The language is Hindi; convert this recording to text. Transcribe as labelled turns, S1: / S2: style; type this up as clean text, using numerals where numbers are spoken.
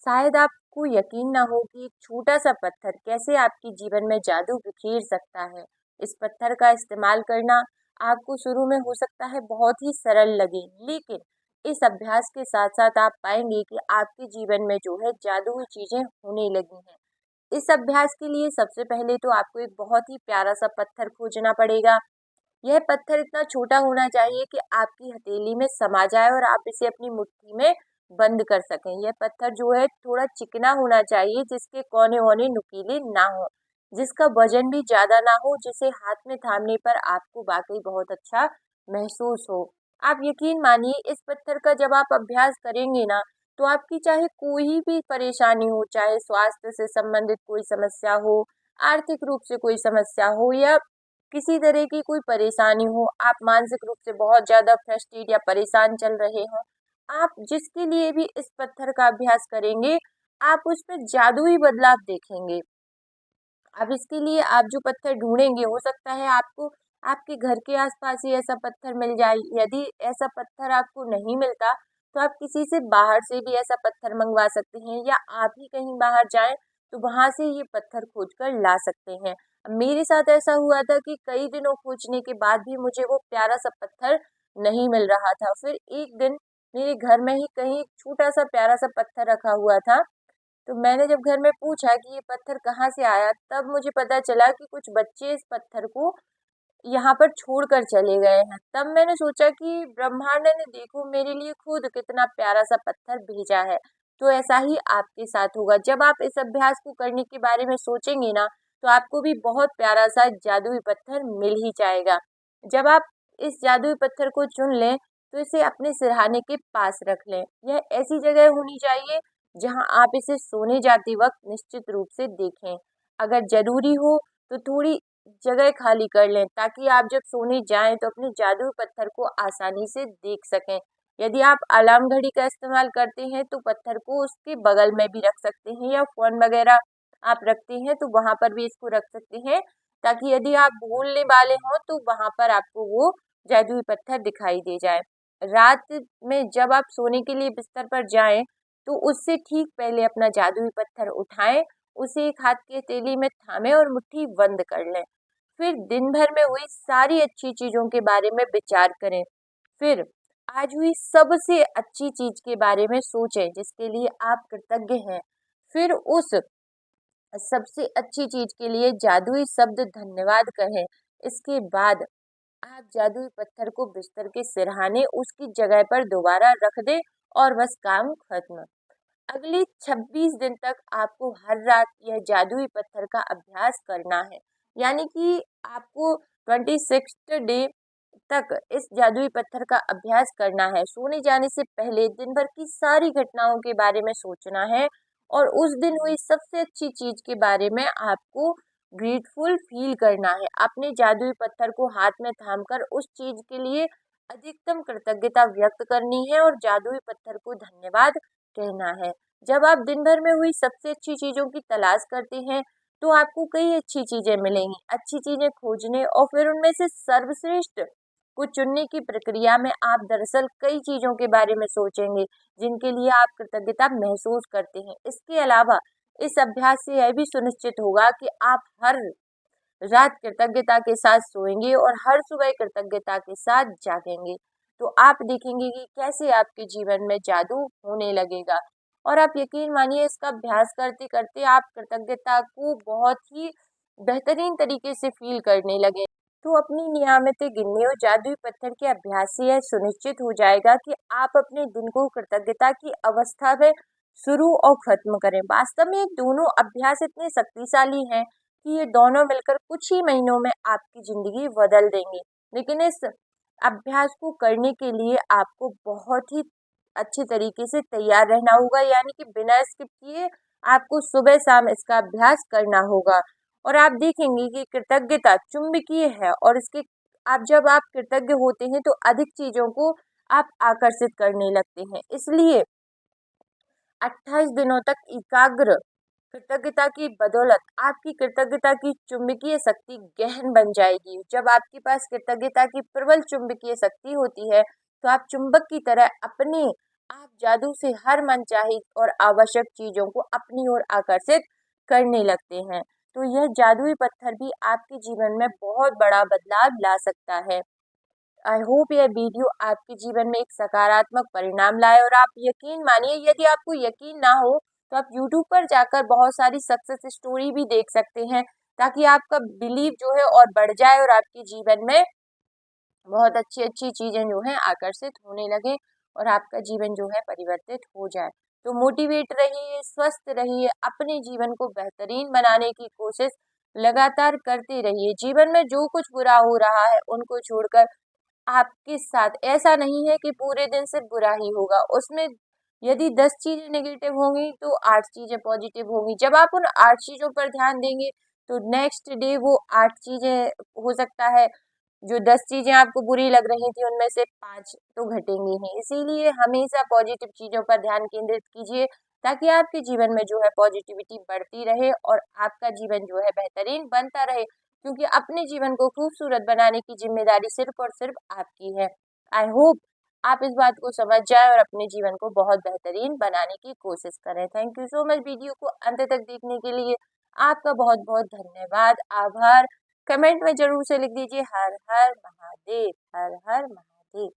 S1: शायद आपको यकीन ना हो कि एक छोटा-सा पत्थर कैसे आपके जीवन में जादू बिखेर सकता है। इस पत्थर का इस्तेमाल करना आपको शुरू में हो सकता है बहुत ही सरल लगे, लेकिन इस अभ्यास के साथ-साथ आप पाएँगे कि आपके जीवन में जो है जादुई चीज़ें होने लगी हैं। इस अभ्यास के लिए सबसे पहले तो आपको एक बहुत ही प्यारा-सा पत्थर खोजना पड़ेगा। यह पत्थर इतना छोटा होना चाहिए कि आपकी हथेली में समा जाए और आप इसे अपनी मुट्ठी में बंद कर सकें। यह पत्थर जो है थोड़ा चिकना होना चाहिए, जिसके कोने-वोने नुकीले ना हो, जिसका वजन भी ज़्यादा ना हो, जिसे हाथ में थामने पर आपको वाक़ई बहुत अच्छा महसूस हो। आप यकीन मानिए, इस पत्थर का जब आप अभ्यास करेंगे ना, तो आपकी चाहे कोई भी परेशानी हो, चाहे स्वास्थ्य से संबंधित कोई समस्या हो, आर्थिक रूप से कोई समस्या हो या किसी तरह की कोई परेशानी हो, आप मानसिक रूप से बहुत ज़्यादा फ्रस्ट्रेट या परेशान चल रहे हों, आप जिसके लिए भी इस पत्थर का अभ्यास करेंगे, आप उसमें जादुई बदलाव देखेंगे। अब इसके लिए आप जो पत्थर ढूँढेंगे, हो सकता है आपको आपके घर के आस-पास ही ऐसा पत्थर मिल जाए। यदि ऐसा पत्थर आपको नहीं मिलता, तो आप किसी से बाहर से भी ऐसा पत्थर मँगवा सकते हैं या आप ही कहीं बाहर जाएँ, तो वहाँ से ये पत्थर खोज कर ला सकते हैं। मेरे साथ ऐसा हुआ था कि कई दिनों खोजने के बाद भी मुझे वो प्यारा-सा पत्थर नहीं मिल रहा था। फिर एक दिन मेरे घर में ही कहीं एक छोटा-सा प्यारा-सा पत्थर रखा हुआ था, तो मैंने जब घर में पूछा कि ये पत्थर कहाँ से आया, तब मुझे पता चला कि कुछ बच्चे इस पत्थर को यहाँ पर छोड़कर चले गए हैं। तब मैंने सोचा कि ब्रह्मांड ने देखो मेरे लिए खुद कितना प्यारा-सा पत्थर भेजा है, तो ऐसा ही आपके साथ होगा। जब आप इस अभ्यास को करने के बारे में सोचेंगे ना, तो आपको भी बहुत प्यारा-सा जादुई पत्थर मिल ही जाएगा। जब आप इस जादुई पत्थर को चुन लें, तो इसे अपने सिरहाने के पास रख लें। यह ऐसी जगह होनी चाहिए जहाँ आप इसे सोने जाते वक्त निश्चित रूप से देखें। अगर ज़रूरी हो तो थोड़ी जगह खाली कर लें, ताकि आप जब सोने जाएँ तो अपने जादुई पत्थर को आसानी से देख सकें। यदि आप अलार्म घड़ी का इस्तेमाल करते हैं तो पत्थर को उसके बगल में भी रख सकते हैं या फ़ोन वगैरह आप रखते हैं तो वहाँ पर भी इसको रख सकते हैं, ताकि यदि आप भूलने वाले हों तो वहाँ पर आपको वो जादुई पत्थर दिखाई दे जाए। रात में जब आप सोने के लिए बिस्तर पर जाएँ, तो उससे ठीक पहले अपना जादुई पत्थर उठाएँ, उसे एक हाथ की हथेली में थामें और मुट्ठी बंद कर लें। फिर दिन भर में हुई सारी अच्छी चीज़ों के बारे में विचार करें। फिर आज हुई सबसे अच्छी चीज़ के बारे में सोचें जिसके लिए आप कृतज्ञ हैं। फिर उस सबसे अच्छी चीज़ के लिए जादुई शब्द धन्यवाद कहें। इसके बाद आप जादुई पत्थर को बिस्तर के सिरहाने उसकी जगह पर दोबारा रख दें और बस काम खत्म। अगले 26 दिन तक आपको हर रात यह जादुई पत्थर का अभ्यास करना है। यानी कि आपको 26th डे तक इस जादुई पत्थर का अभ्यास करना है। सोने जाने से पहले दिन भर की सारी घटनाओं के बारे में सोचना है और उस दिन हुई सबसे अच्छी चीज़ के बारे में आपको ग्रेटफुल फील करना है। अपने जादुई पत्थर को हाथ में थामकर उस चीज़ के लिए अधिकतम कृतज्ञता व्यक्त करनी है और जादुई पत्थर को धन्यवाद कहना है। जब आप दिन भर में हुई सबसे अच्छी चीज़ों की तलाश करते हैं, तो आपको कई अच्छी चीज़ें मिलेंगी। अच्छी चीज़ें खोजने और फिर उनमें से सर्वश्रेष्ठ को चुनने की प्रक्रिया में आप दरअसल कई चीज़ों के बारे में सोचेंगे, जिनके लिए आप कृतज्ञता महसूस करते हैं। इसके अलावा इस अभ्यास से यह भी सुनिश्चित होगा कि आप हर रात कृतज्ञता के साथ सोएंगे और हर सुबह कृतज्ञता के साथ जागेंगे। तो आप देखेंगे कि कैसे आपके जीवन में जादू होने लगेगा और आप यकीन मानिए इसका अभ्यास करते-करते आप कृतज्ञता को बहुत ही बेहतरीन तरीके से फ़ील करने लगे। तो अपनी नियमित गिनने और जादुई पत्थर के अभ्यास से यह सुनिश्चित हो जाएगा कि आप अपने दिन को कृतज्ञता की अवस्था में शुरू और ख़त्म करें। वास्तव में ये दोनों अभ्यास इतने शक्तिशाली हैं कि ये दोनों मिलकर कुछ ही महीनों में आपकी ज़िंदगी बदल देंगे। लेकिन इस अभ्यास को करने के लिए आपको बहुत ही अच्छे तरीके से तैयार रहना होगा, यानी कि बिना स्किप किए आपको सुबह-शाम इसका अभ्यास करना होगा। और आप देखेंगे कि कृतज्ञता चुंबकीय है और इसके आप जब आप कृतज्ञ होते हैं तो अधिक चीज़ों को आप आकर्षित करने लगते हैं। इसलिए 28 दिनों तक एकाग्र कृतज्ञता की बदौलत आपकी कृतज्ञता की चुंबकीय शक्ति गहन बन जाएगी। जब आपके पास कृतज्ञता की प्रबल चुंबकीय शक्ति होती है, तो आप चुंबक की तरह अपने आप जादू से हर मनचाही और आवश्यक चीजों को अपनी ओर आकर्षित करने लगते हैं। तो यह जादुई पत्थर भी आपके जीवन में बहुत बड़ा बदलाव ला सकता है। आई होप यह वीडियो आपके जीवन में एक सकारात्मक परिणाम लाए, और आप यकीन मानिए, यदि आपको यकीन ना हो तो आप यूट्यूब पर जाकर बहुत सारी सक्सेस स्टोरी भी देख सकते हैं, ताकि आपका बिलीव जो है और बढ़ जाए और आपके जीवन में बहुत अच्छी अच्छी चीजें जो है आकर्षित होने लगे और आपका जीवन जो है परिवर्तित हो जाए। तो मोटिवेट रहिए, स्वस्थ रहिए, अपने जीवन को बेहतरीन बनाने की कोशिश लगातार करते रहिए। जीवन में जो कुछ बुरा हो रहा है उनको छोड़कर आपके साथ ऐसा नहीं है कि पूरे दिन सिर्फ बुरा ही होगा, उसमें यदि 10 चीजें नेगेटिव होंगी तो 8 चीजें पॉजिटिव होंगी। जब आप उन 8 चीजों पर ध्यान देंगे तो नेक्स्ट डे वो 8 चीजें, हो सकता है जो 10 चीजें आपको बुरी लग रही थी उनमें से 5 तो घटेंगी ही। इसीलिए हमेशा पॉजिटिव चीजों पर ध्यान केंद्रित कीजिए, ताकि आपके जीवन में जो है पॉजिटिविटी बढ़ती रहे और आपका जीवन जो है बेहतरीन बनता रहे, क्योंकि अपने जीवन को खूबसूरत बनाने की जिम्मेदारी सिर्फ और सिर्फ आपकी है। आई होप आप इस बात को समझ जाए और अपने जीवन को बहुत बेहतरीन बनाने की कोशिश करें। Thank you so much video को अंत तक देखने के लिए। आपका बहुत बहुत धन्यवाद, आभार। कमेंट में जरूर से लिख दीजिए हर हर महादेव, हर हर महादेव।